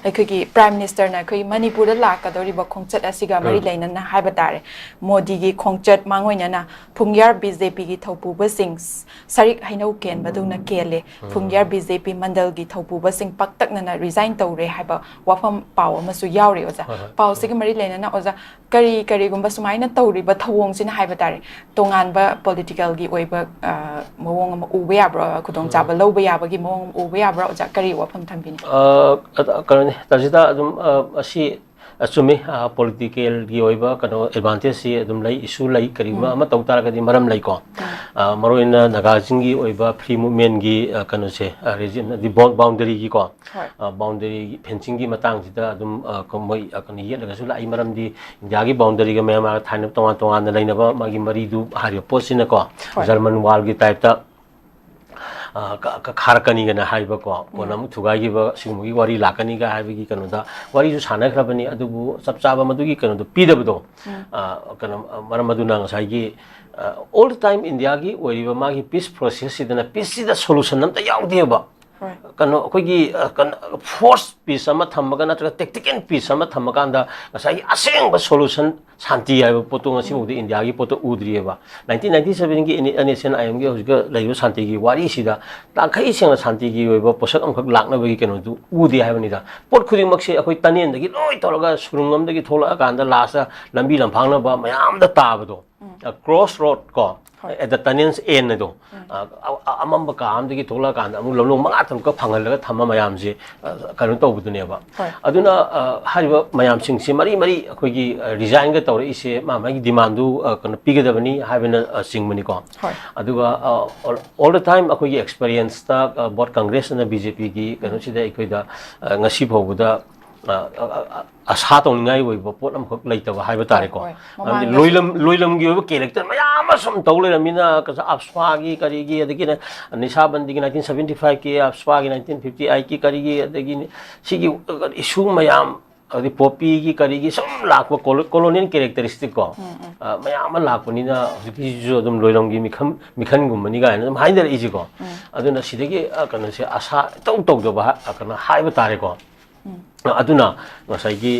ꯑꯩꯈꯣꯏꯒꯤ ꯄ꯭ꯔꯥꯏꯝ ꯃꯤꯅꯤꯁꯇꯔꯅ ꯑꯩꯈꯣꯏ ꯃꯅꯤꯄꯨꯔꯗ ꯂꯥꯛꯀꯗꯧꯔꯤꯕ ꯈꯣꯡꯆꯠ ꯑꯁꯤꯒ ꯃꯔꯤ ꯂꯩꯅꯅ ꯍꯥꯏꯕ ꯇꯥꯔꯦ ꯃꯣꯗꯤꯒꯤ ꯈꯣꯡꯆꯠ ꯃꯥꯡꯑꯣꯏꯅꯅ ꯐꯨꯡꯌꯥꯔ ꯕꯤꯖꯦꯄꯤꯒꯤ ꯊꯧꯄꯨꯕꯁꯤꯡ ꯁꯔꯤꯛ ꯍꯩꯅꯧ ꯀꯦꯟꯕꯗꯧꯅ ꯀꯦꯜꯂꯦ ꯐꯨꯡꯌꯥꯔ ꯕꯤꯖꯦꯄꯤ ꯃꯟꯗꯜꯒꯤ ꯊꯧꯄꯨꯕꯁꯤꯡ ꯄꯥꯛꯇꯛꯅꯅ ꯔꯤꯖꯥꯏꯟ ꯇꯧꯔꯦ ꯍꯥꯏꯕ ꯋꯥꯐꯝ ꯄꯥꯎ ꯑꯃꯁꯨ ꯌꯥꯎꯔꯤ ꯑꯣꯖꯥ ꯄꯥꯎꯁꯤꯒ ꯃꯔꯤ ꯂꯩꯅꯅ ꯑꯣꯖꯥ ꯀꯔꯤꯒꯨꯝꯕ ꯁꯨꯃꯥꯏꯅ ꯇꯧꯔꯤꯕ ꯊꯧꯑꯣꯡꯁꯤꯅ ꯍꯥꯏꯕ ꯇꯥꯔꯦ ꯇꯣꯉꯥꯟꯕ ꯄꯣꯂꯤꯇꯤꯀꯦꯜꯒꯤ ꯑꯣꯏꯕ ꯃꯑꯣꯡ ꯑꯃ ꯎꯕ ꯌꯥꯕ꯭ꯔꯥ ꯈꯨꯗꯣꯡꯆꯥꯕ ꯂꯧꯕ ꯌꯥꯕꯒꯤ ꯃꯑꯣꯡ ꯎꯕ ꯌꯥꯕ꯭ꯔꯥ ꯑꯣꯖꯥ ꯀꯔꯤ ꯋꯥꯐꯝ ꯊꯝꯕꯤꯅꯤ ꯀꯩꯅꯣꯅꯤ ꯇꯁꯤꯗ ꯑꯗꯨꯝ ꯑꯁꯤ ꯆꯨꯝꯃꯤ ꯄꯣꯂꯤꯇꯤꯀꯦꯜꯒꯤ ꯑꯣꯏꯕ ꯀꯩꯅꯣ ꯑꯦꯗꯚꯥꯟꯇꯦꯖꯁꯤ ꯑꯗꯨꯝ ꯂꯩ ꯏꯁꯨ ꯂꯩ ꯀꯔꯤꯒꯨꯝꯕ ꯑꯃ ꯇꯧ ꯇꯥꯔꯒꯗꯤ ꯃꯔꯝ ꯂꯩꯀꯣ ꯃꯔꯨꯑꯣꯏꯅ ꯅꯥꯒꯥꯁꯤꯡꯒꯤ ꯑꯣꯏꯕ ꯐ꯭ꯔꯤ ꯃꯨꯚꯃꯦꯟꯒꯤ ꯀꯩꯅꯣꯁꯦ ꯔꯤꯖꯟꯗꯤ ꯕꯥꯎꯟꯗꯔꯤꯒꯤꯀꯣ ꯕꯥꯎꯟꯗꯔꯤ ꯐꯦꯟꯁꯤꯡꯒꯤ ꯃꯇꯥꯡꯁꯤꯗ ꯑꯗꯨꯝ ꯃꯣꯏ ꯀꯩꯅꯣ ꯌꯦꯠꯂꯒꯁꯨ ꯂꯥꯛꯏ ꯃꯔꯝꯗꯤ ꯏꯟꯗꯤꯌꯥꯒꯤ ꯕꯥꯎꯟꯗꯔꯤꯒ ꯃꯌꯥꯝꯒ ꯊꯥꯏꯅꯕ ꯇꯣꯉꯥꯟ ꯇꯣꯉꯥꯟꯅ ꯂꯩꯅꯕ ꯃꯥꯒꯤ ꯃꯔꯤꯗꯨ ꯍꯥꯏꯔꯤꯕ ꯄꯣꯠꯁꯤꯅꯀꯣ ꯖꯔꯃꯟ ꯋꯥꯜꯒꯤ ꯇꯥꯏꯞꯇ ꯈꯥꯔꯛꯀꯅꯤꯒꯅ ꯍꯥꯏꯕꯀꯣ ꯀꯣꯟꯅ ꯑꯃꯨꯛ ꯊꯨꯒꯥꯏꯈꯤꯕ ꯁꯤꯒꯨꯝꯕꯒꯤ ꯋꯥꯔꯤ ꯂꯥꯛꯀꯅꯤꯒ ꯍꯥꯏꯕꯒꯤ ꯀꯩꯅꯣꯗ ꯋꯥꯔꯤꯁꯨ ꯁꯥꯟꯅꯈ꯭ꯔꯕꯅꯤ ꯑꯗꯨꯕꯨ ꯆꯞ ꯆꯥꯕ ꯃꯗꯨꯒꯤ ꯀꯩꯅꯣꯗꯣ ꯄꯤꯗꯕꯗꯣ ꯀꯩꯅꯣ ꯃꯔꯝ ꯑꯗꯨꯅ ꯉꯁꯥꯏꯒꯤ ꯑꯣꯜ ꯗ ꯇꯥꯏꯝ ꯏꯟꯗꯤꯌꯥꯒꯤ ꯑꯣꯏꯔꯤꯕ ꯃꯥꯒꯤ ꯄꯤꯁ ꯄ꯭ꯔꯣꯁꯦꯁꯁꯤꯗꯅ ꯄꯤꯁꯁꯤꯗ ꯁꯣꯂꯨꯁꯟ ꯑꯝꯇ ꯌꯥꯎꯗꯦꯕ ꯀꯩꯅꯣ ꯑꯩꯈꯣꯏꯒꯤ ꯐꯣꯔꯁ ꯄꯤꯁ ꯑꯃ ꯊꯝꯃꯒ ꯅꯠꯇ꯭ꯔꯒ ꯇꯦꯛꯇꯤꯀꯦꯜ ꯄꯤꯁ ꯑꯃ ꯊꯝꯃꯀꯥꯟꯗ ꯉꯁꯥꯏꯒꯤ ꯑꯁꯦꯡꯕ ꯁꯣꯂꯨꯁꯟ ꯁꯥꯟꯇꯤ ꯍꯥꯏꯕ ꯄꯣꯠꯇꯣ ꯉꯁꯤꯐꯥꯎꯗ ꯏꯟꯗꯤꯌꯥꯒꯤ ꯄꯣꯠꯇꯣ ꯎꯗ꯭ꯔꯤꯑꯕ 1997ꯒꯤ ꯑꯦꯟ ꯑꯥꯏ ꯑꯦꯝꯒꯤ ꯍꯧꯖꯤꯛꯀ ꯂꯩꯔꯤꯕ ꯁꯥꯟꯇꯤꯒꯤ ꯋꯥꯔꯤꯁꯤꯗ ꯇꯥꯡꯈꯩ ꯁꯦꯡꯅ ꯁꯥꯟꯇꯤꯒꯤ ꯑꯣꯏꯕ ꯄꯣꯠꯁꯛ ꯑꯃꯈꯛ ꯂꯥꯛꯅꯕꯒꯤ ꯀꯩꯅꯣꯗꯨ ꯎꯗꯦ ꯍꯥꯏꯕꯅꯤꯗ ꯄꯣꯠ ꯈꯨꯗꯤꯡꯃꯛꯁꯦ ꯑꯩꯈꯣꯏ ꯇꯅꯦꯟꯗꯒꯤ ꯂꯣꯏ ꯇꯧꯔꯒ ꯁꯨꯔꯨꯡ ꯑꯃꯗꯒꯤ ꯊꯣꯛꯂꯛꯑꯀꯥꯟꯗ ꯂꯥꯁꯇ ꯂꯝꯕꯤ ꯂꯝꯐꯥꯡꯅꯕ ꯃꯌꯥꯝꯗ ꯇꯥꯕꯗꯣ ꯀ꯭ꯔꯣꯁ ꯔꯣꯗ ꯀꯣ at the tunnel's end ꯑꯗꯣ ꯑꯃꯝꯕ ꯀꯥ ꯑꯃꯗꯒꯤ ꯊꯣꯛꯂꯛꯑꯀꯥꯟꯗ ꯑꯃꯨꯛ ꯂꯝꯂꯣꯡ ꯃꯉꯥ ꯇꯔꯨꯛꯀ ꯐꯪꯍꯜꯂꯒ ꯊꯝꯕ ꯃꯌꯥꯝꯁꯦ ꯀꯩꯅꯣ ꯇꯧꯕꯗꯨꯅꯦꯕ ꯑꯗꯨꯅ ꯍꯥꯏꯔꯤꯕ ꯃꯌꯥꯝꯁꯤꯡꯁꯤ ꯃꯔꯤ ꯑꯩꯈꯣꯏꯒꯤ ꯔꯤꯖꯥꯏꯟꯒ ꯇꯧꯔꯛꯏꯁꯦ ꯃꯥꯒꯤ ꯗꯤꯃꯥꯟꯗꯨ ꯀꯩꯅꯣ ꯄꯤꯒꯗꯕꯅꯤ ꯍꯥꯏꯕꯅ ꯆꯤꯡꯕꯅꯤꯀꯣ ꯑꯗꯨꯒ ꯑꯣꯜ ꯗ ꯇꯥꯏꯝ ꯑꯩꯈꯣꯏꯒꯤ ꯑꯦꯛꯁꯄꯔꯤꯌꯦꯟꯁꯇ ꯕꯣꯠ ꯀꯪꯒ꯭ꯔꯦꯁꯅ BJPꯒꯤ ꯀꯩꯅꯣꯁꯤꯗ ꯑꯩꯈꯣꯏꯗ ꯉꯁꯤ ꯐꯥꯎꯕꯗ ꯑꯁꯥ ꯇꯧꯅꯤꯡꯉꯥꯏ ꯑꯣꯏꯕ ꯄꯣꯠ ꯑꯃꯈꯛ ꯂꯩꯇꯕ ꯍꯥꯏꯕ ꯇꯥꯔꯦꯀꯣ ꯂꯣꯏꯂꯝꯒꯤ ꯑꯣꯏꯕ ꯀꯦꯔꯦꯛꯇꯔ ꯃꯌꯥꯝ ꯑꯃ ꯁꯨꯝ ꯇꯧ ꯂꯩꯔꯝꯃꯤꯅ ꯑꯞꯁ꯭ꯋꯥꯒꯤ ꯀꯔꯤꯒꯤ ꯑꯗꯒꯤ ꯅꯤꯁꯥꯕꯟꯗꯤꯒꯤ 1975ꯀꯤ ꯑꯞꯁ꯭ꯋꯥꯒꯤ 1958ꯀꯤ ꯀꯔꯤꯒꯤ ꯑꯗꯒꯤ ꯁꯤꯒꯤ ꯏꯁꯨ ꯃꯌꯥꯝ ꯑꯗꯩ ꯄꯣꯄꯤꯒꯤ ꯀꯔꯤꯒꯤ ꯁꯨꯝ ꯂꯥꯛꯄ ꯀꯣꯂꯣनिꯌꯦꯜ ꯀꯦꯔꯦꯛꯇꯔꯤꯁꯇꯤꯛ ꯀꯣ ꯃꯌꯥꯝ ꯑꯃ ꯂꯥꯛꯄꯅꯤꯅ ꯍꯧꯖꯤꯛꯀꯤꯁꯤꯁꯨ ꯑꯗꯨꯝ ꯂꯣꯏꯂꯝꯒꯤ ꯃꯤꯈꯟꯒꯨꯝꯕꯅꯤ ꯀꯥꯏꯅ ꯑꯗꯨꯝ ꯍꯥꯏꯅꯔꯛꯏꯁꯤꯀꯣ ꯑꯗꯨꯅ ꯁꯤꯗꯒꯤ ꯀꯩꯅꯣꯁꯦ ꯑꯁꯥ ꯏꯇꯧ ꯇꯧꯗꯕ ꯀꯩꯅꯣ ꯍꯥꯏꯕ ꯇꯥꯔꯦꯀꯣ ꯑꯗꯨꯅ ꯉꯁꯥꯏꯒꯤ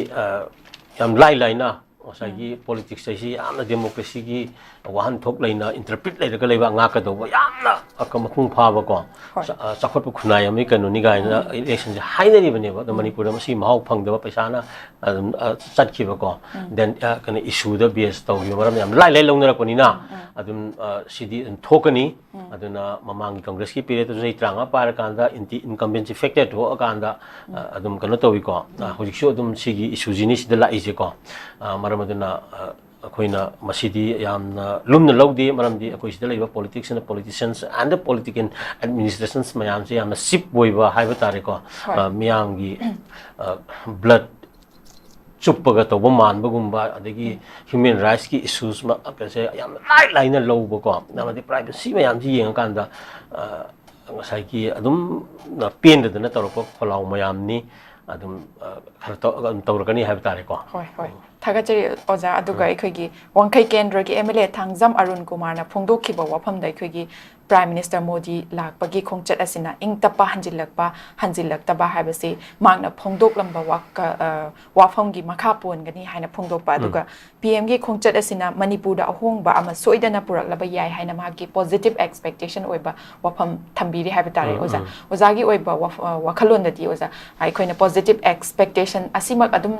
ꯌꯥꯝ ꯂꯥꯏꯅ ꯉꯁꯥꯏꯒꯤ ꯄꯣꯂꯤꯇꯤꯛꯁ ꯍꯥꯏꯁꯤ ꯌꯥꯝꯅ ꯗꯦꯃꯣꯀ꯭ꯔꯦꯁꯤꯒꯤ ꯋꯥꯍꯟꯊꯣꯛ ꯂꯩꯅ ꯏꯟꯇꯔꯄ꯭ꯔꯤꯠ ꯂꯩꯔꯒ ꯂꯩꯕ ꯉꯥꯛꯀꯗꯧꯕ ꯌꯥꯝꯅ ꯃꯄꯨꯡ ꯐꯥꯕꯀꯣ ꯆꯥꯎꯈꯠꯄ ꯈꯨꯟꯅꯥꯏ ꯑꯃꯒꯤ ꯀꯩꯅꯣꯅꯤ ꯀꯥꯏꯅ ꯏꯂꯦꯛꯁꯟꯁꯦ ꯍꯥꯏꯅꯔꯤꯕꯅꯦꯕ ꯑꯗꯣ ꯃꯅꯤꯄꯨꯔꯗ ꯃꯁꯤ ꯃꯍꯥꯎ ꯐꯪꯗꯕ ꯄꯩꯁꯥꯅ ꯑꯗꯨꯝ ꯆꯠꯈꯤꯕꯀꯣ ꯗꯦꯟ ꯀꯩꯅꯣ ꯏꯁꯨꯗ ꯕꯦꯁ ꯇꯧꯈꯤꯕ ꯃꯔꯝ ꯌꯥꯝ ꯂꯥꯏ ꯂꯧꯅꯔꯛꯄꯅꯤ나 ꯑꯗꯨꯝ ꯁꯤꯗꯤ ꯑꯗꯨꯝ ꯊꯣꯛꯀꯅꯤ ꯑꯗꯨꯅ ꯃꯃꯥꯡꯒꯤ ꯀꯪꯒ꯭ꯔꯦꯁꯀꯤ ꯄꯤꯔꯤꯌꯗꯇꯁꯨ ꯆꯍꯤ 35 ꯄꯥꯏꯔꯀꯥꯟꯗ ꯏꯟꯀꯝꯕꯦꯟꯁꯤ ꯐꯦꯛꯇꯔ ꯊꯣꯛꯑꯀꯥꯟꯗ ꯑꯗꯨꯝ ꯀꯩꯅꯣ ꯇꯧꯋꯤꯀꯣ ꯍꯧꯖꯤꯛꯁꯨ ꯑꯗꯨꯝ ꯁꯤꯒꯤ ꯏꯁꯨꯁꯤꯅꯤ ꯁꯤꯗ ꯂꯥꯛꯏꯁꯦꯀꯣ ꯃꯔꯝ ꯑꯗꯨꯅ ꯑꯩꯈꯣꯏꯅ ꯃꯁꯤꯗꯤ ꯌꯥꯝꯅ ꯂꯨꯝꯅ ꯂꯧꯗꯦ ꯃꯔꯝꯗꯤ ꯑꯩꯈꯣꯏ ꯁꯤꯗ ꯂꯩꯕ ꯄꯣꯂꯤꯇꯤꯛꯁꯅ ꯄꯣꯂꯤꯇꯤꯁꯤꯌꯟꯁ ꯑꯦꯟ ꯗ ꯄꯣꯂꯤꯇꯤꯀꯦꯜ ꯑꯦꯗꯃꯤꯅꯤꯁꯇ꯭ꯔꯦꯁꯟꯁ ꯃꯌꯥꯝꯁꯦ ꯌꯥꯝꯅ ꯆꯤꯞ ꯑꯣꯏꯕ ꯍꯥꯏꯕ ꯇꯥꯔꯦꯀꯣ ꯃꯤꯌꯥꯝꯒꯤ ꯕ꯭ꯂꯗ ꯆꯨꯞꯄꯒ ꯇꯧꯕ ꯃꯥꯟꯕꯒꯨꯝꯕ ꯑꯗꯒꯤ ꯍ꯭ꯌꯨꯃꯦꯟ ꯔꯥꯏꯠꯁꯀꯤ ꯏꯁꯨꯁ ꯀꯁꯦ ꯌꯥꯝꯅ ꯂꯥꯏꯅ ꯂꯧꯕꯀꯣ ꯑꯃꯗꯤ ꯄ꯭ꯔꯥꯏꯚꯦꯁꯤ ꯃꯌꯥꯝꯁꯤ ꯌꯦꯡꯉꯀꯥꯟꯗ ꯉꯁꯥꯏꯒꯤ ꯑꯗꯨꯝ ꯄꯦꯟꯗꯗꯅ ꯇꯧꯔꯛꯄ ꯈꯣꯜꯂꯥꯎ ꯃꯌꯥꯝꯅꯤ ꯑꯗꯨꯝ ꯈꯔ ꯇꯧꯔꯒꯅꯤ ꯍꯥꯏꯕ ꯇꯥꯔꯦꯀꯣ ꯊꯥꯒꯠꯆꯔꯤ ꯑꯣꯖꯥ ꯑꯗꯨꯒ ꯑꯩꯈꯣꯏꯒꯤ ꯋꯥꯡꯈꯩ ꯀꯦꯟꯗ꯭ꯔꯒꯤ MLA ꯊꯥꯡꯖꯝ ꯑꯔꯨꯟ ꯀꯨꯃꯥꯔꯅ ꯐꯣꯡꯗꯣꯛꯈꯤꯕ ꯋꯥꯐꯝꯗ ꯑꯩꯈꯣꯏꯒꯤ ꯄ꯭ꯔꯥꯏꯝ ꯃꯤꯅꯤꯁꯇꯔ ꯃꯣꯗꯤ ꯂꯥꯛꯄꯒꯤ ꯈꯣꯡꯆꯠ ꯑꯁꯤꯅ ꯏꯪ ꯇꯞꯄ ꯍꯟꯖꯤꯜꯂꯛꯇꯕ ꯍꯥꯏꯕꯁꯤ ꯃꯥꯛꯅ ꯐꯣꯡꯗꯣꯛꯂꯝꯕ ꯋꯥꯐꯝꯒꯤ ꯃꯈꯥ ꯄꯣꯟꯒꯅꯤ ꯍꯥꯏꯅ ꯐꯣꯡꯗꯣꯛꯄ ꯑꯗꯨꯒ PMꯒꯤ ꯈꯣꯡꯆꯠ ꯑꯁꯤꯅ ꯃꯅꯤꯄꯨꯔꯗ ꯑꯍꯣꯡꯕ ꯑꯃ ꯁꯣꯏꯗꯅ ꯄꯨꯔꯛꯂꯕ ꯌꯥꯏ ꯍꯥꯏꯅ ꯃꯍꯥꯛꯀꯤ ꯄꯣꯖꯤꯇꯤꯚ ꯑꯦꯛꯁꯄꯦꯛꯇꯦꯁꯟ ꯑꯣꯏꯕ ꯋꯥꯐꯝ ꯊꯝꯕꯤꯔꯤ ꯍꯥꯏꯕ ꯇꯥꯔꯦ ꯑꯣꯖꯥꯒꯤ ꯑꯣꯏꯕ ꯋꯥꯈꯜꯂꯣꯟꯗꯗꯤ ꯑꯣꯖꯥ ꯑꯩꯈꯣꯏꯅ ꯄꯣꯖꯤꯇꯤꯚ ꯑꯦꯛꯁꯄꯦꯛꯇꯦꯁꯟ ꯑꯁꯤꯃꯛ ꯑꯗꯨꯝ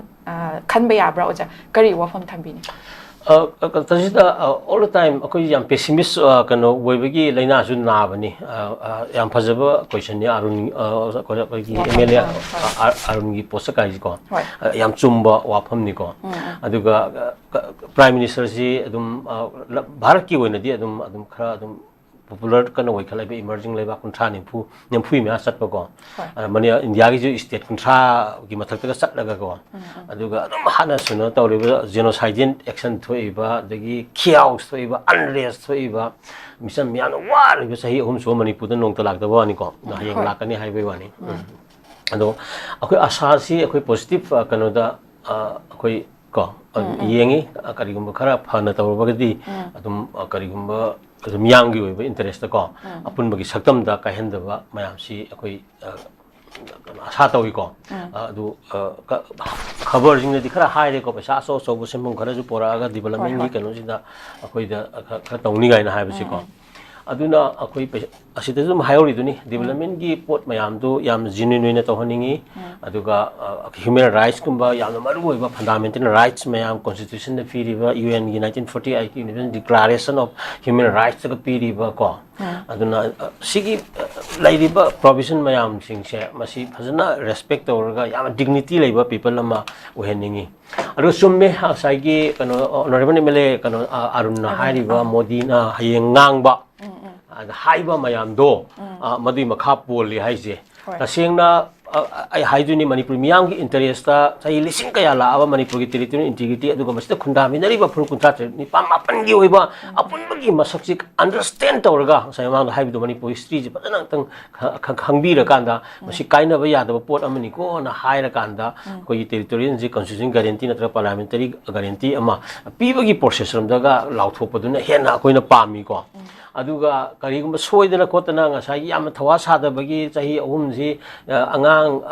ꯈꯟꯕ ꯌꯥꯕ꯭ꯔꯥ ꯑꯣꯖꯥ ꯀꯔꯤ ꯋꯥꯐꯝ ꯊꯝꯕꯤꯅꯤ ꯇꯁꯤꯗ ꯑꯣꯜ ꯗ ꯇꯥꯏꯝ ꯑꯩꯈꯣꯏ ꯌꯥꯝ ꯄꯦꯁꯤꯃꯤꯁ ꯀꯩꯅꯣ ꯑꯣꯏꯕꯒꯤ ꯂꯥꯏꯅꯥꯁꯨ ꯅꯥꯕꯅꯤ ꯌꯥꯝ ꯐꯖꯕ ꯀꯣꯏꯁꯟꯅꯤ ꯑꯩꯈꯣꯏꯒꯤ MLA ꯑꯔꯨꯟꯒꯤ ꯄꯣꯠꯁꯛ ꯍꯥꯏꯁꯤꯀꯣ ꯌꯥꯝ ꯆꯨꯝꯕ ꯋꯥꯐꯝꯅꯤꯀꯣ ꯑꯗꯨꯒ ꯄ꯭ꯔꯥꯏꯝ ꯃꯤꯅꯤꯁꯇꯔꯁꯤ ꯑꯗꯨꯝ ꯚꯥꯔꯠꯀꯤ ꯑꯣꯏꯅꯗꯤ ꯑꯗꯨꯝ ꯈꯔ ꯑꯗꯨꯝ ꯄꯣꯄꯨꯂꯔ ꯀꯟꯅ ꯑꯣꯏꯈꯠꯂꯛꯏꯕ ꯏꯃꯔꯖꯤꯡ ꯂꯩꯕꯥꯛ 30-40 ꯃꯌꯥ ꯆꯠꯄꯀꯣ ꯏꯟꯗꯤꯌꯥꯒꯤꯁꯨ ꯁ꯭ꯇꯦꯠ 30ꯒꯤ ꯃꯊꯛꯇꯒ ꯆꯠꯂꯒꯀꯣ ꯑꯗꯨꯒ ꯑꯗꯨꯝ ꯍꯥꯟꯅ ꯁꯨꯅ ꯇꯧꯔꯤꯕ ꯖꯦꯅꯣꯁꯥꯏꯗꯤꯌꯟ ꯑꯦꯛꯁꯟ ꯊꯣꯛꯏꯕ ꯑꯗꯒꯤ ꯈꯤꯌꯥꯎꯁ ꯊꯣꯛꯏꯕ ꯑꯟꯔꯦꯁ ꯊꯣꯛꯏꯕ ꯃꯤꯆꯝ ꯃꯌꯥꯝꯅ ꯋꯥꯔꯤꯕ ꯆꯍꯤ 3 ꯁꯨꯕ ꯃꯅꯤꯄꯨꯔꯗ ꯅꯣꯡꯇ ꯂꯥꯛꯇꯕ ꯋꯥꯅꯤꯀꯣ ꯍꯌꯦꯡ ꯂꯥꯛꯀꯅꯤ ꯍꯥꯏꯕꯒꯤ ꯋꯥꯅꯤ ꯑꯗꯣ ꯑꯩꯈꯣꯏ ꯑꯁꯥꯁꯤ ꯑꯩꯈꯣꯏ ꯄꯣꯖꯤꯇꯤꯚ ꯀꯩꯅꯣꯗ ꯑꯩꯈꯣই ꯀꯣ ꯌꯦꯡꯉꯤ ꯀꯔꯤꯒꯨꯝꯕ ꯈꯔ ꯐꯅ ꯇꯧꯔꯕꯒꯗꯤ ꯑꯗꯨꯝ ꯀꯔꯤꯒꯨꯝꯕ ꯃꯤꯌꯥꯝꯒꯤ ꯑꯣꯏꯕ ꯏꯟꯇꯔꯦꯁꯇ ꯀꯣ ꯑꯄꯨꯟꯕꯒꯤ ꯁꯛꯇꯝꯗ ꯀꯥꯏꯍꯟꯗꯕ ꯃꯌꯥꯝꯁꯤ ꯑꯩꯈꯣꯏ ꯑꯁꯥ ꯇꯧꯏꯀꯣ ꯑꯗꯨ ꯈꯕꯔꯁꯤꯡꯗꯗꯤ ꯈꯔ ꯍꯥꯏꯔꯦꯀꯣ ꯄꯩꯁꯥ ꯑꯆꯧ ꯑꯆꯧꯕ ꯁꯦꯟꯐꯝ ꯈꯔꯁꯨ ꯄꯣꯔꯛꯑꯒ ꯗꯤꯕꯂꯞꯃꯦꯟꯒꯤ ꯀꯩꯅꯣꯁꯤꯗ ꯑꯩꯈꯣꯏꯗ ꯈꯔ ꯇꯧꯅꯤꯒꯥꯏꯅ ꯍꯥꯏꯕꯁꯤꯀꯣ ꯑꯗꯨꯅ ꯑꯩꯈꯣꯏ ꯑꯁꯤꯗꯁꯨ ꯑꯗꯨꯝ ꯍꯥꯏꯍꯧꯔꯤꯗꯨꯅꯤ ꯗꯤꯕꯂꯞꯃꯦꯟꯒꯤ ꯄꯣꯠ ꯃꯌꯥꯝꯗꯨ ꯌꯥꯝꯅ ꯖꯦꯅ꯭ꯌꯨꯟ ꯑꯣꯏꯅ ꯇꯧꯍꯟꯅꯤꯡꯉꯤ ꯑꯗꯨꯒ ꯍ꯭ꯌꯨꯃꯦꯟ ꯔꯥꯏꯠꯁꯀꯨꯝꯕ ꯌꯥꯝꯅ ꯃꯔꯨꯑꯣꯏꯕ ꯐꯟꯗꯥꯃꯦꯟꯇꯦꯜ ꯔꯥꯏꯠꯁ ꯃꯌꯥꯝ ꯀꯣꯟꯁꯇꯤꯇ꯭ꯌꯨꯁꯟꯗ ꯄꯤꯔꯤꯕ ꯌꯨꯑꯦꯟꯒꯤ 1948ꯒꯤ ꯌꯨꯅꯤꯚꯔꯁꯦꯜ ꯗꯤꯀ꯭ꯂꯥꯔꯦꯁꯟ ꯑꯣꯐ ꯍ꯭ꯌꯨꯃꯦꯟ ꯔꯥꯏꯠꯁꯇꯒ ꯄꯤꯔꯤꯕ ꯀꯣ ꯑꯗꯨꯅ ꯁꯤꯒꯤ ꯂꯩꯔꯤꯕ ꯄ꯭ꯔꯣꯕꯤꯖꯟ ꯃꯌꯥꯝꯁꯤꯡꯁꯦ ꯃꯁꯤ ꯐꯖꯅ ꯔꯦꯁꯄꯦꯛ ꯇꯧꯔꯒ ꯌꯥꯝꯅ ꯗꯤꯒꯅꯤꯇꯤ ꯂꯩꯕ ꯄꯤꯄꯜ ꯑꯃ ꯑꯣꯏꯍꯟꯅꯤꯡꯉꯤ ꯑꯗꯨꯒ ꯆꯨꯝꯃꯦ ꯉꯁꯥꯏꯒꯤ ꯀꯩꯅꯣ ꯑꯣꯅꯔꯦꯕꯜ MLA ꯀꯩꯅꯣ ꯑꯔꯨꯟꯅ ꯍꯥꯏꯔꯤꯕ ꯃꯣꯗꯤꯅ ꯍꯌꯦꯡ ꯉꯥꯡꯕ ꯍꯥꯏꯕ ꯃꯌꯥꯝꯗꯣ ꯃꯗꯨꯒꯤ ꯃꯈꯥ ꯄꯣꯜꯂꯤ ꯍꯥꯏꯁꯦ ꯇꯁꯦꯡꯅ ꯑꯩ ꯍꯥꯏꯗꯣꯏꯅꯤ ꯃꯅꯤꯄꯨꯔ ꯃꯤꯌꯥꯝꯒꯤ ꯏꯟꯇꯔꯦꯁꯇ ꯆꯍꯤ ꯂꯤꯁꯤꯡ ꯀꯌꯥ ꯂꯥꯛꯑꯕ ꯃꯅꯤꯄꯨꯔꯒꯤ ꯇꯦꯔꯤꯇꯣꯔꯤꯌꯦꯜ ꯏꯟꯇꯤꯒ꯭ꯔꯤꯇꯤ ꯑꯗꯨꯒ ꯃꯁꯤꯗ ꯈꯨꯟꯗꯥꯃꯤꯟꯅꯔꯤꯕ ꯐꯨꯔꯨꯞ ꯀꯨꯟꯊ꯭ꯔꯥ ꯅꯤꯄꯥꯜ ꯃꯥꯄꯟꯒꯤ ꯑꯣꯏꯕ ꯑꯄꯨꯟꯕꯒꯤ ꯃꯁꯛꯁꯤ ꯑꯟꯗꯔꯁꯇꯦꯟ ꯇꯧꯔꯒ ꯉꯁꯥꯏ ꯃꯃꯥꯡꯗ ꯍꯥꯏꯕꯗꯣ ꯃꯅꯤꯄꯨꯔ ꯍꯤꯁꯇ꯭ꯔꯤꯁꯤ ꯐꯖꯅ ꯑꯝꯇꯪ ꯈꯪꯕꯤꯔꯀꯥꯟꯗ ꯃꯁꯤ ꯀꯥꯏꯅꯕ ꯌꯥꯗꯕ ꯄꯣꯠ ꯑꯃꯅꯤꯀꯣꯅ ꯍꯥꯏꯔꯀꯥꯟꯗ ꯑꯩꯈꯣꯏꯒꯤ ꯇꯦꯔꯤꯇꯣꯔꯤꯌꯦꯜꯁꯤ ꯀꯟꯁꯇꯤꯇ꯭ꯌꯨꯁꯟ ꯒꯥꯔꯦꯟꯇꯤ ꯅꯠꯇ꯭ꯔꯒ ꯄꯥꯔꯂꯤꯌꯥꯃꯦꯟꯇꯔꯤ ꯒꯥꯔꯦꯟꯇꯤ ꯑꯃ ꯄꯤꯕꯒꯤ ꯄ꯭ꯔꯣꯁꯦꯁꯔꯣꯝꯗꯒ ꯂꯥꯎꯊꯣꯛꯄꯗꯨꯅ ꯍꯦꯟꯅ ꯑꯩꯈꯣꯏꯅ ꯄꯥꯝꯃꯤꯀꯣ ꯑꯗꯨꯒ ꯀꯔꯤꯒꯨꯝꯕ ꯁꯣꯏꯗꯅ ꯈꯣꯠꯇꯅ ꯉꯁꯥꯏꯒꯤ ꯌꯥꯝꯅ ꯊꯋꯥ ꯁꯥꯗꯕꯒꯤ ꯆꯍꯤ ꯑꯍꯨꯝꯁꯤ ꯑꯉꯥꯡ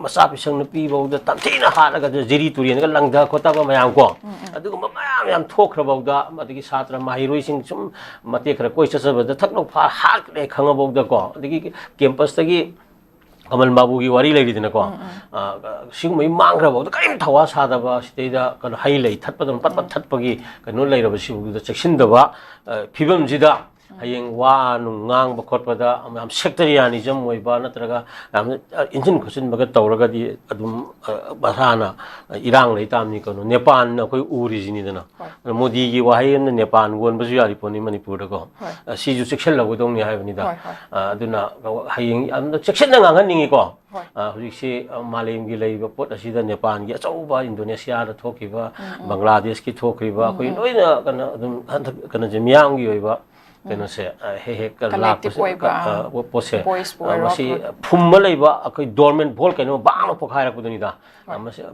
ꯃꯆꯥ ꯄꯤꯁꯪ ꯅꯨꯄꯤꯐꯧꯗ ꯇꯝꯊꯤꯅ ꯍꯥꯠꯂꯒ ꯖꯤꯔꯤ ꯇꯨꯔꯦꯟꯒ ꯂꯪꯊ ꯈꯣꯠꯇꯕ ꯃꯌꯥꯝ ꯀꯣ ꯑꯗꯨꯒꯨꯝꯕ ꯃꯌꯥꯝ ꯊꯣꯛꯈ꯭ꯔꯐꯧꯗ ꯑꯗꯒꯤ ꯁꯥꯇ꯭ꯔ ꯃꯍꯩꯔꯣꯏꯁꯤꯡ ꯁꯨꯝ ꯃꯇꯦꯛ ꯈꯔ ꯀꯣꯏ ꯆꯠꯆꯕꯗ ꯊꯛꯂꯧ ꯍꯥꯠꯈ꯭ꯔꯦ ꯈꯪꯉꯐꯧꯗꯀꯣ ꯑꯗꯒꯤ ꯀꯦꯝꯄꯁꯇꯒꯤ ꯀꯃꯜ ꯕꯥꯕꯨꯒꯤ ꯋꯥꯔꯤ ꯂꯩꯔꯤꯗꯅꯀꯣ ꯁꯤꯒꯨꯝꯕꯒꯤ ꯃꯥꯡꯈ꯭ꯔꯐꯧꯗ ꯀꯔꯤꯝ ꯊꯋꯥ ꯁꯥꯗꯕ ꯁꯤꯗꯩꯗ ꯀꯩꯅꯣ ꯍꯩ ꯂꯩ ꯊꯠꯄꯗꯧꯅ ꯄꯠ ꯄꯠ ꯊꯠꯄꯒꯤ ꯀꯩꯅꯣ ꯂꯩꯔꯕꯁꯤꯕꯨꯗ ꯆꯦꯛꯁꯤꯟꯗꯕ ꯐꯤꯕꯝꯁꯤꯗ ꯍꯌꯦꯡ ꯋꯥ ꯅꯨꯡ ꯉꯥꯡꯕ ꯈꯣꯠꯄꯗ ꯌꯥꯝ ꯁꯦꯛꯇꯔꯤꯌꯥꯅꯤꯖꯝ ꯑꯣꯏꯕ ꯅꯠꯇ꯭ꯔꯒ ꯌꯥꯝꯅ ꯏꯟꯁꯤꯟ ꯈꯣꯠꯆꯤꯟꯕꯒ ꯇꯧꯔꯒꯗꯤ ꯑꯗꯨꯝ ꯃꯁꯥꯅ ꯏꯔꯥꯡ ꯂꯩꯇꯥꯕꯅꯤ ꯀꯩꯅꯣ ꯅꯦꯄꯥꯟꯅ ꯑꯩꯈꯣꯏ ꯎꯔꯤꯁꯤꯅꯤꯗꯅ ꯃꯣꯗꯤꯒꯤ ꯋꯥꯍꯩ ꯑꯃꯅ ꯅꯦꯄꯥꯟ ꯋꯣꯟꯕꯁꯨ ꯌꯥꯔꯤ ꯄꯣꯠꯅꯤ ꯃꯅꯤꯄꯨꯔꯗꯀꯣ ꯁꯤꯁꯨ ꯆꯦꯛꯁꯤꯜꯍꯧꯒꯗꯧꯅꯤ ꯍꯥꯏꯕꯅꯤꯗ ꯑꯗꯨꯅ ꯍꯌꯦꯡ ꯌꯥꯝꯅ ꯆꯦꯛꯁꯤꯟꯅ ꯉꯥꯡꯍꯟꯅꯤꯡꯉꯤꯀꯣ ꯍꯧꯖꯤꯛꯁꯤ ꯃꯥꯂꯦꯝꯒꯤ ꯂꯩꯔꯤꯕ ꯄꯣꯠ ꯑꯁꯤꯗ ꯅꯦꯄꯥꯟꯒꯤ ꯑꯆꯧꯕ ꯏꯟꯗꯣꯅꯦꯁꯤꯌꯥꯗ ꯊꯣꯛꯈꯤꯕ ꯕꯪꯒ꯭ꯂꯥꯗꯦꯁꯀꯤ ꯊꯣꯛꯈꯤꯕ ꯑꯩꯈꯣꯏ ꯂꯣꯏꯅ ꯀꯩꯅꯣ ꯑꯗꯨꯝ ꯍꯟꯗꯛ ꯀꯩꯅꯣꯁꯦ ꯃꯤꯌꯥꯝꯒꯤ ꯑꯣꯏꯕ ꯀꯩꯅꯣꯁꯦ ꯍꯦꯛ ꯍꯦꯛ ꯂꯥꯛꯄꯁꯦ ꯄꯣꯠꯁꯦ ꯃꯁꯤ ꯐꯨꯝꯕ ꯂꯩꯕ ꯑꯩꯈꯣꯏ ꯗꯣꯔꯃꯦꯟ ꯚꯣꯜ ꯀꯩꯅꯣ ꯕꯥꯡꯅ ꯄꯣꯛꯈꯥꯏꯔꯛꯄꯗꯨꯅꯤꯗ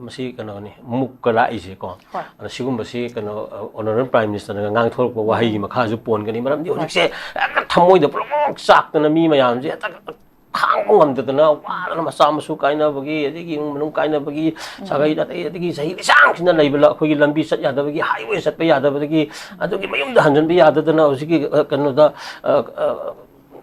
ꯃꯁꯤ ꯀꯩꯅꯣꯅꯤ ꯃꯨꯛꯀ ꯂꯥꯛꯏꯁꯦꯀꯣ ꯑꯗ ꯁꯤꯒꯨꯝꯕꯁꯤ ꯀꯩꯅꯣ ꯑꯣꯅꯔꯦꯕꯜ ꯄ꯭ꯔꯥꯏꯝ ꯃꯤꯅꯤꯁꯇꯔꯅ ꯉꯥꯡꯊꯣꯔꯛꯄ ꯋꯥꯍꯩꯒꯤ ꯃꯈꯥꯁꯨ ꯄꯣꯟꯒꯅꯤ ꯃꯔꯝꯗꯤ ꯍꯧꯖꯤꯛꯁꯦ ꯍꯦꯛꯇ ꯊꯃꯣꯏꯗ ꯄꯨꯂꯞ ꯆꯥꯛꯇꯅ ꯃꯤ ꯃꯌꯥꯝꯁꯦ ꯍꯦꯛꯇ ꯈꯥꯡꯕ ꯉꯝꯗꯗꯅ ꯋꯥꯗꯅ ꯃꯆꯥ ꯃꯁꯨ ꯀꯥꯏꯅꯕꯒꯤ ꯑꯗꯒꯤ ꯏꯃꯨꯡ ꯃꯅꯨꯡ ꯀꯥꯏꯅꯕꯒꯤ ꯁꯥꯒꯩ ꯅꯥꯇꯩ ꯑꯗꯒꯤ ꯆꯍꯤ ꯂꯤꯁꯥꯡꯁꯤꯅ ꯂꯩꯕ ꯑꯩꯈꯣꯏꯒꯤ ꯂꯝꯕꯤ ꯆꯠ ꯌꯥꯗꯕꯒꯤ ꯍꯥꯏꯋꯦ ꯆꯠꯄ ꯌꯥꯗꯕꯗꯒꯤ ꯑꯗꯨꯒꯤ ꯃꯌꯨꯝꯗ ꯍꯟꯖꯤꯟꯕ ꯌꯥꯗꯗꯅ ꯍꯧꯖꯤꯛꯀꯤ ꯀꯩꯅꯣꯗ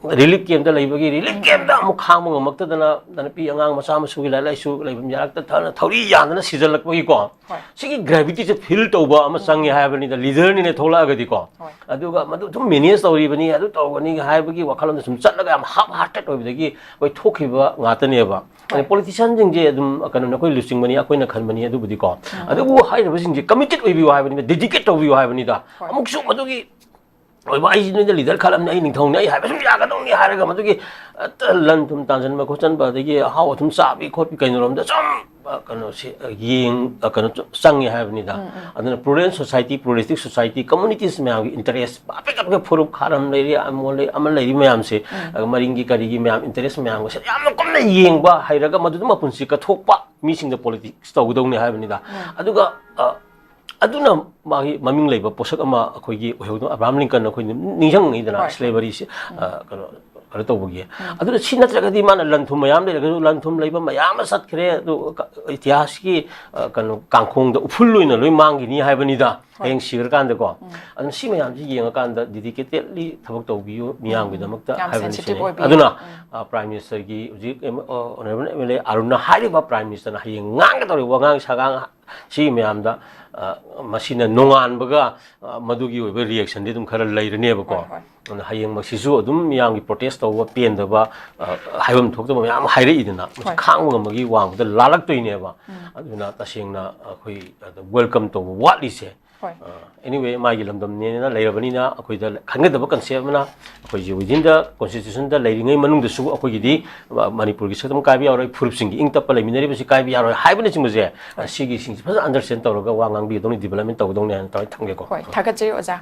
ꯔꯤꯂꯤꯞ ꯀꯦꯝꯞꯇ ꯂꯩꯕꯒꯤ ꯔꯤꯂꯤꯞ ꯀꯦꯝꯞꯇ ꯑꯃꯨꯛ ꯈꯥꯡꯕ ꯉꯝꯃꯛꯇꯗꯅ ꯅꯨꯄꯤ ꯑꯉꯥꯡ ꯃꯆꯥ ꯃꯁꯨꯒꯤ ꯂꯥꯏꯔꯤꯛ ꯂꯥꯏꯁꯨ ꯂꯩꯐꯝ ꯌꯥꯔꯛꯇ ꯊꯧꯔꯤ ꯌꯥꯟꯗꯅ ꯁꯤꯖꯜꯂꯛꯄꯒꯤꯀꯣ ꯁꯤꯒꯤ ꯒ꯭ꯔꯦꯚꯤꯇꯤꯁꯦ ꯐꯤꯜ ꯇꯧꯕ ꯑꯃ ꯆꯪꯉꯦ ꯍꯥꯏꯕꯅꯤꯗ ꯂꯤꯗꯔꯅꯤꯅ ꯊꯣꯛꯂꯛꯑꯒꯗꯤꯀꯣ ꯑꯗꯨꯒ ꯃꯗꯨ ꯁꯨꯝ ꯃꯦꯅꯦꯖ ꯇꯧꯔꯤꯕꯅꯤ ꯑꯗꯨ ꯇꯧꯒꯅꯤ ꯍꯥꯏꯕꯒꯤ ꯋꯥꯈꯜꯂꯣꯟꯗ ꯁꯨꯝ ꯆꯠꯂꯒ ꯌꯥꯝ ꯍꯥꯞ ꯍꯥꯔꯇꯦꯠ ꯑꯣꯏꯕꯗꯒꯤ ꯑꯩꯈꯣꯏ ꯊꯣꯛꯈꯤꯕ ꯉꯥꯛꯇꯅꯦꯕ ꯄꯣꯂꯤꯇꯤꯁꯤꯌꯥꯟꯁꯤꯡꯁꯦ ꯑꯗꯨꯝ ꯀꯩꯅꯣ ꯑꯩꯈꯣꯏ ꯂꯨꯆꯤꯡꯕꯅꯤ ꯑꯩꯈꯣꯏꯅ ꯈꯟꯕꯅꯤ ꯑꯗꯨꯕꯨꯗꯤꯀꯣ ꯑꯗꯨꯕꯨ ꯍꯥꯏꯔꯤꯕꯁꯤꯡꯁꯦ ꯀꯃꯤꯇꯦꯠ ꯑꯣꯏꯕꯤꯌꯨ ꯍꯥꯏꯕꯅꯤꯗ ꯗꯦꯗꯤꯀꯦꯠ ꯇꯧꯕꯤꯌꯨ ꯍꯥꯏꯕꯅꯤꯗ ꯑꯃꯨꯛꯁꯨ ꯃꯗꯨꯒꯤ ꯑꯣꯏꯕ ꯑꯩ ꯅꯣꯏꯅ ꯂꯤꯗꯔ ꯈꯜꯂꯝꯅꯤ ꯑꯩ ꯅꯤꯡꯊꯧꯅꯤ ꯑꯩ ꯍꯥꯏꯕ ꯁꯨꯝ ꯌꯥꯒꯗꯧꯅꯤ ꯍꯥꯏꯔꯒ ꯃꯗꯨꯒꯤ ꯂꯟ ꯊꯨꯝ ꯇꯥꯟꯁꯤꯟꯕ ꯈꯣꯠꯆꯟꯕ ꯑꯗꯒꯤ ꯑꯍꯥꯎ ꯑꯊꯨꯝ ꯆꯥꯕꯤ ꯈꯣꯠꯄꯤ ꯀꯩꯅꯣꯔꯣꯝꯗ ꯁꯨꯝ ꯀꯩꯅꯣꯁꯤ ꯀꯩꯅꯣ ꯆꯪꯉꯦ ꯍꯥꯏꯕꯅꯤꯗ ꯑꯗꯨꯅ ꯄ꯭ꯂꯨꯔꯦꯜ ꯁꯣꯁꯥꯏꯇꯤ ꯄ꯭ꯂꯨꯔꯦꯂꯤꯁꯇꯤꯛ ꯁꯣꯁꯥꯏꯇꯤ ꯀꯝꯃꯨꯅꯤꯇꯤꯁ ꯃꯌꯥꯝꯒꯤ ꯏꯟꯇꯔꯦꯁ ꯑꯄꯤꯛ ꯑꯄꯤꯛꯄ ꯐꯨꯔꯨꯞ ꯈꯥꯔꯝ ꯂꯩꯔꯤ ꯑꯃ ꯂꯩꯔꯤ ꯃꯌꯥꯝꯁꯦ ꯃꯔꯤꯡꯒꯤ ꯀꯔꯤꯒꯤ ꯃꯌꯥꯝ ꯏꯟꯇꯔꯦꯁ ꯃꯌꯥꯝꯒꯁꯦ ꯌꯥꯝꯅ ꯀꯨꯞꯅ ꯌꯦꯡꯕ ꯍꯩꯔꯒ ꯃꯗꯨꯗ ꯃꯄꯨꯟꯁꯤ ꯀꯠꯊꯣꯛꯄ ꯃꯤꯁꯤꯡꯗ ꯄꯣꯂꯤꯇꯤꯛꯁ ꯇꯧꯒꯗꯧꯅꯤ ꯍꯥꯏꯕꯅꯤꯗ ꯑꯗꯨꯒ ꯑꯗꯨꯅ ꯃꯥꯒꯤ ꯃꯃꯤꯡ ꯂꯩꯕ ꯄꯣꯠꯁꯛ ꯑꯃ ꯑꯩꯈꯣꯏꯒꯤ ꯑꯣꯏꯍꯧꯗꯣ ꯑꯕ꯭ꯔꯥꯍꯝ ꯂꯤꯡꯀꯟ ꯑꯩꯈꯣꯏ ꯅꯤꯡꯁꯤꯡꯉꯤꯗꯅ ꯁ꯭ꯂꯦꯕꯔꯤꯁꯤ ꯀꯩꯅꯣ ꯇꯧꯕꯒꯤ ꯑꯗꯨꯅ ꯁꯤ ꯅꯠꯇ꯭ꯔꯒꯗꯤ ꯃꯥꯅ ꯂꯟ ꯊꯨꯝ ꯃꯌꯥꯝ ꯂꯩꯔꯒꯁꯨ ꯂꯟ ꯊꯨꯝ ꯂꯩꯕ ꯃꯌꯥꯝ ꯑꯃ ꯆꯠꯈ꯭ꯔꯦ ꯑꯗꯨ ꯏꯇꯤꯍꯥꯁꯀꯤ ꯀꯩꯅꯣ ꯀꯥꯡꯈꯣꯡꯗ ꯎꯐꯨꯜ ꯑꯣꯏꯅ ꯂꯣꯏ ꯃꯥꯡꯈꯤꯅꯤ ꯍꯥꯏꯕꯅꯤda ꯍꯌꯦꯡ ꯁꯤꯈ꯭ꯔꯀꯥꯟꯗꯀꯣ ꯑꯗꯨꯅ ꯁꯤ ꯃꯌꯥꯝꯁꯤ ꯌꯦꯡꯉꯀꯥꯟꯗ ꯗꯦꯗꯤꯀꯦꯇꯦꯠꯂꯤ ꯊꯕꯛ ꯇꯧꯕꯤꯌꯨ ꯃꯤꯌꯥꯝꯒꯤꯗꯃꯛꯇ ꯍꯥꯏꯕꯅꯤ ꯁꯤꯅꯤ ꯑꯗꯨꯅ ꯄ꯭ꯔꯥꯏꯝ ꯃꯤꯅꯤꯁꯇꯔꯒꯤ ꯍꯧꯖꯤꯛ ꯑꯣꯅꯔꯦꯕꯜ MLA ꯑꯔꯨꯟꯅ ꯍꯥꯏꯔꯤꯕ ꯄ꯭ꯔꯥꯏꯝ ꯃꯤꯅꯤꯁꯇꯔꯅ ꯍꯌꯦꯡ ꯉꯥꯡꯒꯗꯧꯔꯤꯕ ꯋꯥꯉꯥꯡ ꯁꯥꯉꯥꯡ ꯁꯤꯒꯤ ꯃꯌꯥꯝꯗ ꯃꯁꯤꯅ ꯅꯣꯡꯉꯥꯟꯕꯒ ꯃꯗꯨꯒꯤ ꯑꯣꯏꯕ ꯔꯤꯌꯦꯛꯁꯟꯗꯤ ꯑꯗꯨꯝ ꯈꯔ ꯂꯩꯔꯅꯦꯕꯀꯣ ꯑꯗꯨꯅ ꯍꯌꯦꯡꯃꯛꯁꯤꯁꯨ ꯑꯗꯨꯝ ꯃꯤꯌꯥꯝꯒꯤ ꯄ꯭ꯔꯣꯇꯦꯁ ꯇꯧꯕ ꯄꯦꯟꯗꯕ ꯍꯥꯏꯐꯝ ꯊꯣꯛꯇꯕ ꯃꯌꯥꯝ ꯍꯥꯏꯔꯛꯏꯗꯅ ꯃꯁꯤ ꯈꯥꯡꯕ ꯉꯝꯕꯒꯤ ꯋꯥꯡꯃꯗ ꯂꯥꯜꯂꯛꯇꯣꯏꯅꯦꯕ ꯑꯗꯨꯅ ꯇꯁꯦꯡꯅ ꯑꯩꯈꯣꯏ ꯋꯦꯜꯀꯝ ꯇꯧꯕ ꯋꯥꯠꯂꯤꯁꯦ ꯑꯦꯅꯤꯋꯦ ꯃꯥꯒꯤ ꯂꯝꯗꯝꯅꯦꯅ ꯂꯩꯔꯕꯅꯤꯅ ꯑꯩꯈꯣꯏꯗ ꯈꯟꯒꯗꯕ ꯀꯟꯁꯦꯞ ꯑꯃꯅ ꯑꯩꯈꯣꯏꯁꯦ ꯋꯤꯗꯤꯟ ꯗ ꯀꯣꯟꯁꯇꯤꯇ꯭ꯌꯨꯁꯟꯗ ꯂꯩꯔꯤꯉꯩ ꯃꯅꯨꯡꯗꯁꯨ ꯑꯩꯈꯣꯏꯒꯤꯗꯤ ꯃꯅꯤꯄꯨꯔꯒꯤ ꯁꯛꯇꯝ ꯀꯥꯏꯕ ꯌꯥꯔꯣꯏ ꯐꯨꯔꯨꯞꯁꯤꯡꯒꯤ ꯏꯪ ꯇꯞꯄ ꯂꯩꯃꯤꯟꯅꯔꯤꯕꯁꯤ ꯀꯥꯏꯕ ꯌꯥꯔꯣꯏ ꯍꯥꯏꯕꯅꯆꯤꯡꯕꯁꯦ ꯁꯤꯒꯤꯁꯤꯡꯁꯦ ꯐꯖꯅ ꯑꯟꯗꯔꯁꯇꯦꯟ ꯇꯧꯔꯒ ꯋꯥ ꯉꯥꯡꯕꯤꯒꯗꯧꯅꯤ ꯗꯤꯕꯂꯞꯃꯦꯟ ꯇꯧꯒꯗꯧꯅꯤ ꯍꯥꯏꯅ ꯇꯧꯔ ꯊꯝꯒꯦꯀꯣ ꯊꯥꯒꯠꯆꯔꯤ ꯑꯣꯖꯥ